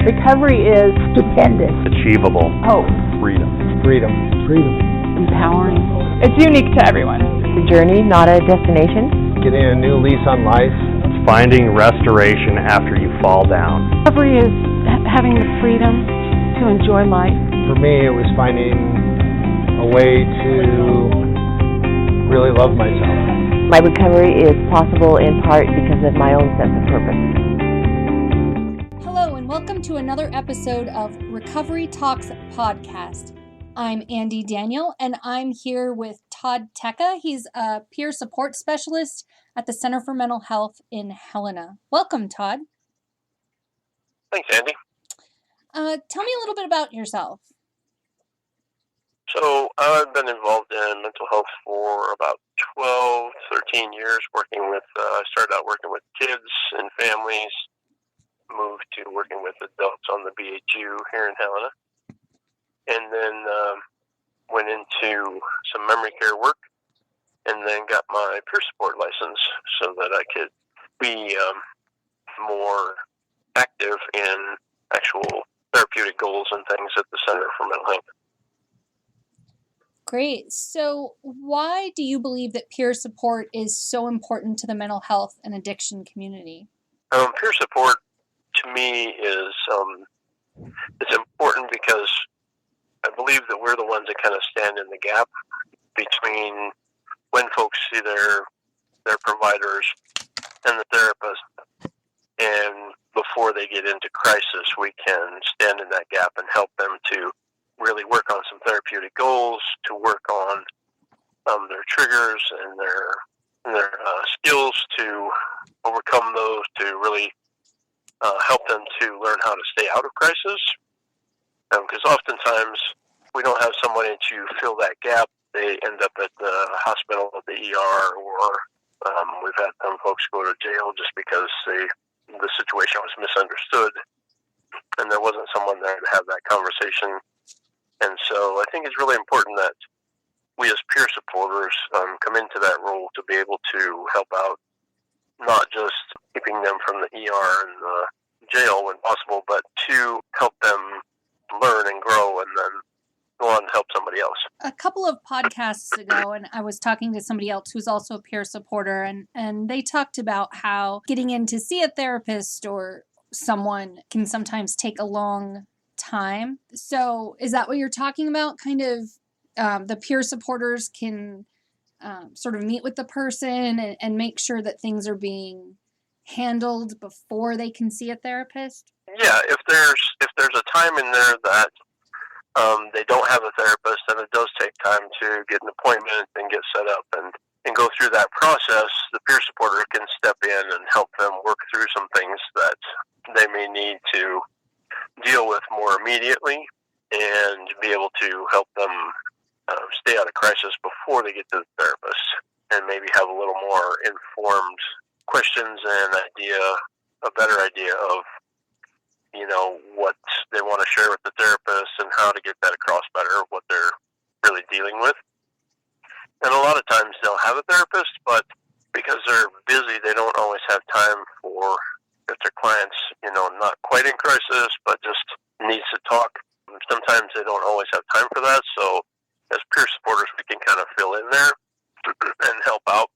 Recovery is stupendous. Achievable. Hope. Freedom. Freedom. Freedom. Empowering. It's unique to everyone. It's a journey, not a destination. Getting a new lease on life. Finding restoration after you fall down. Recovery is having the freedom to enjoy life. For me, it was finding a way to really love myself. My recovery is possible in part because of my own sense of purpose. Hello, and welcome to another episode of Recovery Talks Podcast. I'm Andy Daniel, and I'm here with Todd Tecca. He's a peer support specialist at the Center for Mental Health in Helena. Welcome, Todd. Thanks, Andy. Tell me a little bit about yourself. So I've been involved in mental health for about 12, 13 years, I started out working with kids and families, moved to working with adults on the BHU here in Helena, and then went into some memory care work, and then got my peer support license so that I could be more active in actual therapeutic goals and things at the Center for Mental Health. Great. So why do you believe that peer support is so important to the mental health and addiction community? Peer support, to me, is it's important because I believe that we're the ones that kind of stand in the gap between when folks see their providers and the therapist, and before they get into crisis, we can stand in that gap and help them to really work on some therapeutic goals, to work on their triggers and their skills to overcome those, to really help them to learn how to stay out of crisis. Because oftentimes we don't have somebody to fill that gap. They end up at the hospital, at the ER, or we've had some folks go to jail just because the situation was misunderstood and there wasn't someone there to have that conversation. And so I think it's really important that we as peer supporters come into that role to be able to help out, not just keeping them from the ER and the jail when possible, but to help them learn and grow and then go on and help somebody else. A couple of podcasts ago, and I was talking to somebody else who's also a peer supporter, and they talked about how getting in to see a therapist or someone can sometimes take a long time. So is that what you're talking about? Kind of the peer supporters can sort of meet with the person and make sure that things are being handled before they can see a therapist? Yeah, if there's a time in there that they don't have a therapist, then it does take time to get an appointment and get set up and go through that process. The peer supporter can step in and help them work through some things that they may need to deal with more immediately and be able to help them stay out of crisis before they get to the therapist, and maybe have a little more informed questions and a better idea of what they want to share with the therapist and how to get that across better, what they're really dealing with. And a lot of times they'll have a therapist, but because they're busy, they don't always have time for, if their client's, not quite in crisis, but just needs to talk. Sometimes they don't always have time for that. So as peer supporters, we can kind of fill in there and help out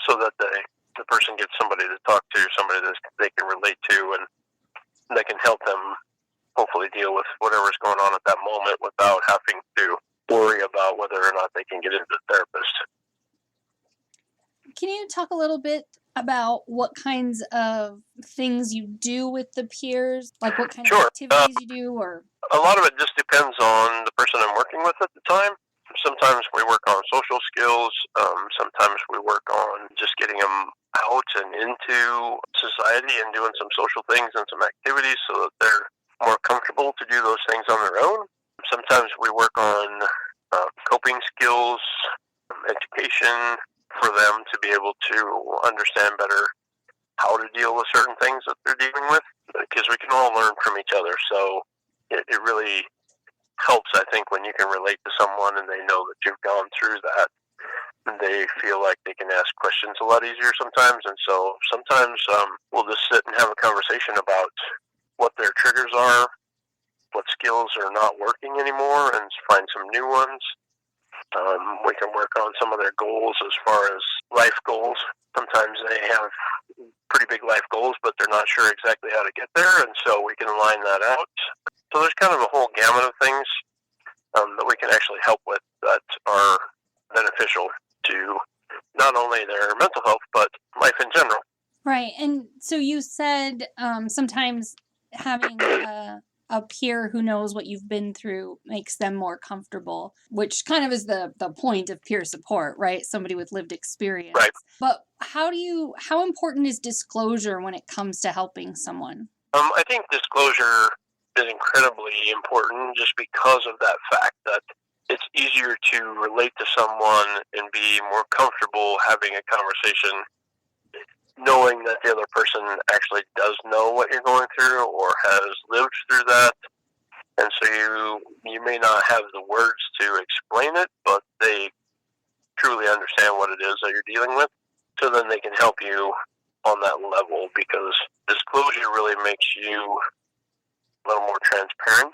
so that the person gets somebody to talk to, somebody that they can relate to, and that can help them hopefully deal with whatever's going on at that moment without having to worry about whether or not they can get into the therapist. Can you talk a little bit about what kinds of things you do with the peers? Like what kind of activities you do? Or a lot of it just depends on the person I'm working with at the time. Sometimes we work on social skills. Sometimes we work on just getting them out and into society and doing some social things and some activities so that they're more comfortable to do those things on their own. Sometimes we work on coping skills, education for them to be able to understand better how to deal with certain things that they're dealing with, because we can all learn from each other. So it really helps, I think, when you can relate to someone and they know that you've gone through that. They feel like they can ask questions a lot easier sometimes. And so sometimes we'll just sit and have a conversation about what their triggers are, what skills are not working anymore, and find some new ones. We can work on some of their goals as far as life goals. Sometimes they have pretty big life goals, but they're not sure exactly how to get there, and so we can line that out. So there's kind of a whole gamut of things that we can actually help with that are beneficial to not only their mental health, but life in general. Right. And so you said sometimes having a peer who knows what you've been through makes them more comfortable, which kind of is the point of peer support, right? Somebody with lived experience. Right. But how important is disclosure when it comes to helping someone? I think disclosure is incredibly important just because of that fact that it's easier to relate to someone and be more comfortable having a conversation knowing that the other person actually does know what you're going through or has lived through that. And so you may not have the words to explain it, but they truly understand what it is that you're dealing with. So then they can help you on that level, because disclosure really makes you a little more transparent.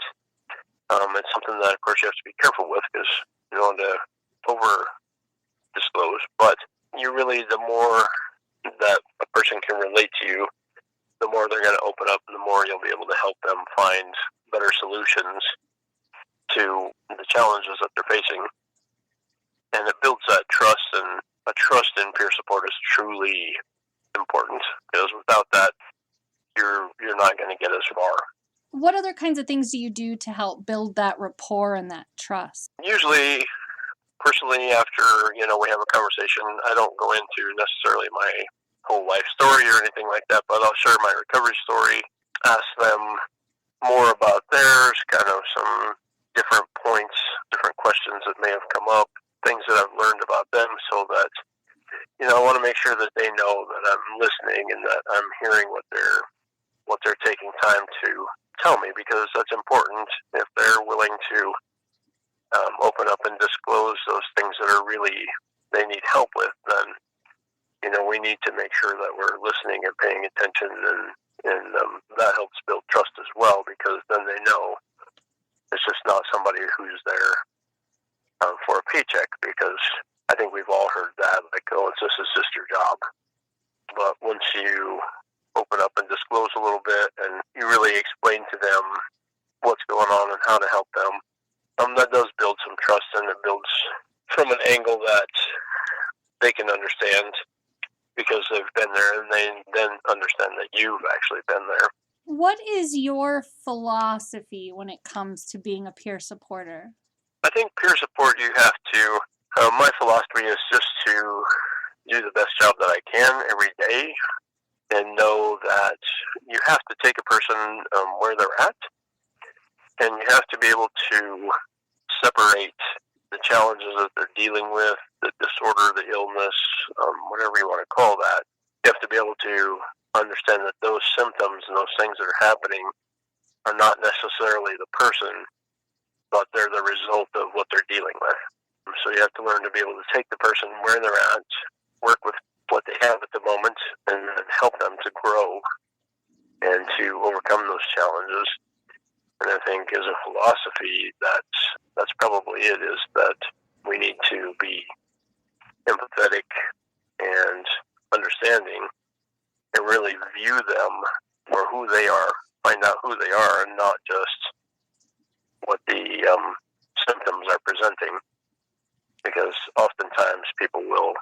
It's something that, of course, you have to be careful with because you don't want to over disclose. But the more that a person can relate to you, the more they're going to open up, and the more you'll be able to help them find better solutions to the challenges that they're facing. And it builds that trust, and a trust in peer support is truly important, because without that, you're not going to get as far. What other kinds of things do you do to help build that rapport and that trust? Usually, personally, after we have a conversation, I don't go into necessarily my whole life story or anything like that, but I'll share my recovery story, ask them more about theirs, kind of some different points, different questions that may have come up, things that I've learned about them, so that I want to make sure that they know that I'm listening and that I'm hearing what they're taking time to tell me, because that's important. If they're willing to open up and disclose those things that are really they need help with, then we need to make sure that we're listening and paying attention, and that helps build trust as well, because then they know it's just not somebody who's there for a paycheck, because I think we've all heard that, like, oh, it's just your job. But once you open up and disclose a little bit, and you really explain to them what's going on and how to help them, that does build some trust, and it builds from an angle that they can understand, because they've been there, and they then understand that you've actually been there. What is your philosophy when it comes to being a peer supporter? I think peer support, you have to, my philosophy is just to do the best job that I can every day, and know that you have to take a person where they're at, and you have to be able to separate the challenges that they're dealing with, the disorder, the illness, whatever you want to call that. You have to be able to understand that those symptoms and those things that are happening are not necessarily the person, but they're the result of what they're dealing with. So you have to learn to be able to take the person where they're at, work with what they have at the moment, and help them to grow and to overcome those challenges. And I think as a philosophy, that's probably it, is that we need to be empathetic and understanding, and really view them for who they are, find out who they are, and not just what the symptoms are presenting. Because oftentimes people will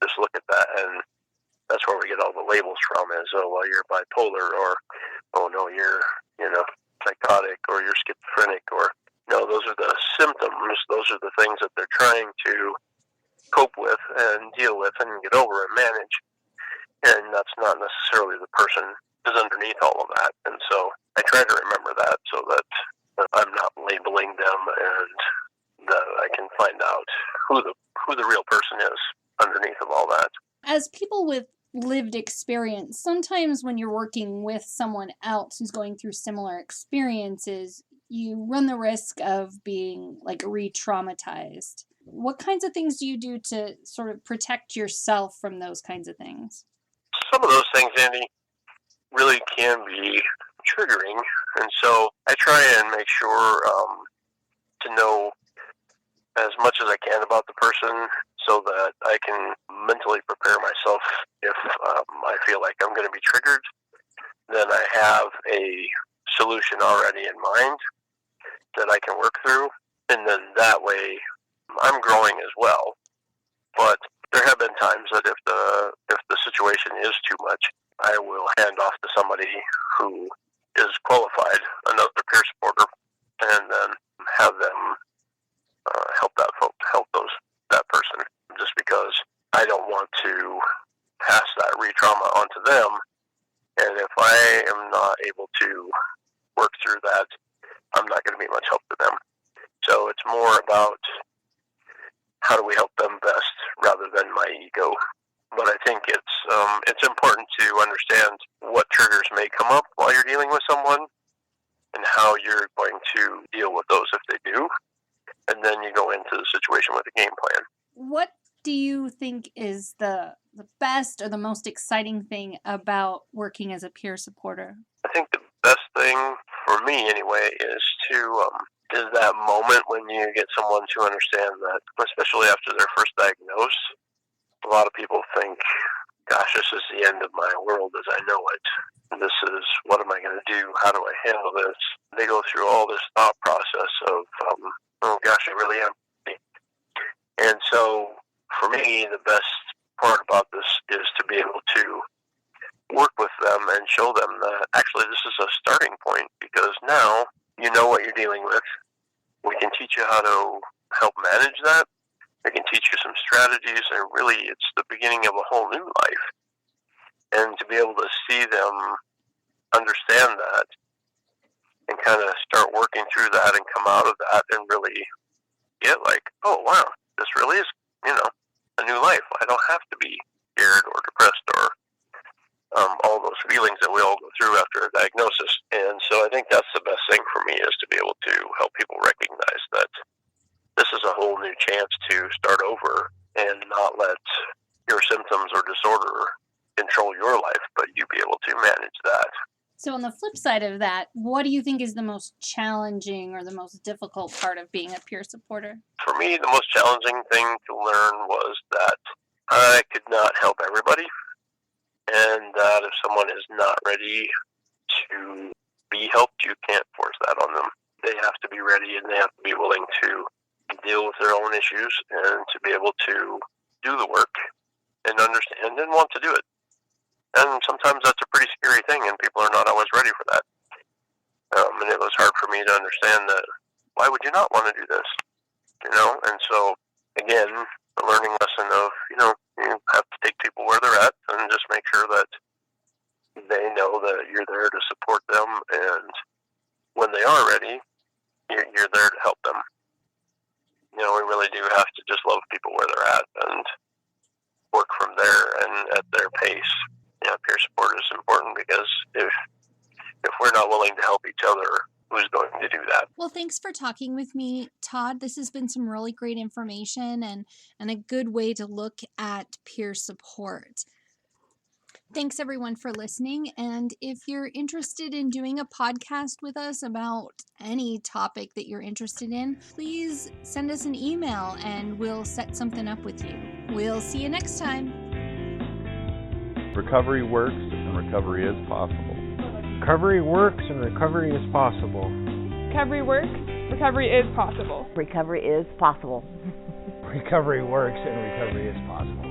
just look at that, and that's where we get all the labels from, is, oh, well, you're bipolar, or, oh, no, you're, psychotic, or you're schizophrenic, or, no, those are the symptoms. Those are the things that they're trying to cope with and deal with and get over and manage. And that's not necessarily the person who's underneath all of that. And so I try to remember that, so that I'm not labeling them, and that I can find out who the real person is underneath of all that. As people with lived experience, sometimes when you're working with someone else who's going through similar experiences, you run the risk of being like re-traumatized. What kinds of things do you do to sort of protect yourself from those kinds of things? Some of those things, Andy, really can be triggering. And so I try and make sure to know as much as I can about the person so that I can mentally prepare myself if I feel like I'm going to be triggered. Then I have a solution already in mind that I can work through, and then that way I'm growing as well. But there have been times that if the situation is too much, I will hand off to somebody who is qualified, another peer supporter, and then have them help that person. Just because I don't want to pass that re-trauma onto them, and if I am not able to work through that, I'm not going to be much help to them. So it's more about how do we help them best rather than my ego. But I think it's important to understand what triggers may come up while you're dealing with someone and how you're going to deal with those if they do. And then you go into the situation with a game plan. What do you think is the best or the most exciting thing about working as a peer supporter? I think the best thing for me anyway is that moment when you get someone to understand that, especially after their first diagnosis. A lot of people think, gosh, this is the end of my world as I know it. This is, what am I going to do? How do I handle this? They go through all this thought process of, oh gosh, I really am. And so for me, the best part about this is to be able to work with them and show them that actually this is a starting point, because now you know what you're dealing with. We can teach you how to help manage that. We can teach you some strategies, and really it's the beginning of a whole new life. And to be able to see them understand that and kind of start working through that and come out of that and really get like, oh, wow, this really is, a new life. I don't have to be scared or depressed or all those feelings that we all go through after a diagnosis. And so I think that's the best thing for me, is to be able to help people recognize that this is a whole new chance to start over and not let your symptoms or disorder control your life, but you be able to manage that. So on the flip side of that, what do you think is the most challenging or the most difficult part of being a peer supporter? For me, the most challenging thing to learn was that I could not help everybody, and that if someone is not ready to be helped, you can't force that on them. They have to be ready, and they have to be willing to deal with their own issues and to be able to do the work and understand and want to do it. And sometimes that's a pretty scary thing, and people are not always ready for that. And it was hard for me to understand that, why would you not want to do this? And so, again, the learning lesson of, you have to take people where they're at and just make sure that they know that you're there to support them, and when they are ready, you're there to help them. We really do have to just love people where they're at and work from there and at their pace. Peer support is important, because if we're not willing to help each other, who's going to do that? Well, thanks for talking with me, Todd. This has been some really great information and a good way to look at peer support. Thanks, everyone, for listening. And if you're interested in doing a podcast with us about any topic that you're interested in, please send us an email and we'll set something up with you. We'll see you next time. Recovery works, and recovery is possible. Recovery works, and recovery is possible. Recovery works. Recovery is possible. Recovery is possible. Recovery works, and recovery is possible.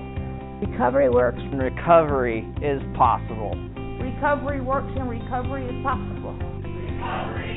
Recovery works. And recovery is possible. Recovery works and recovery is possible. Recovery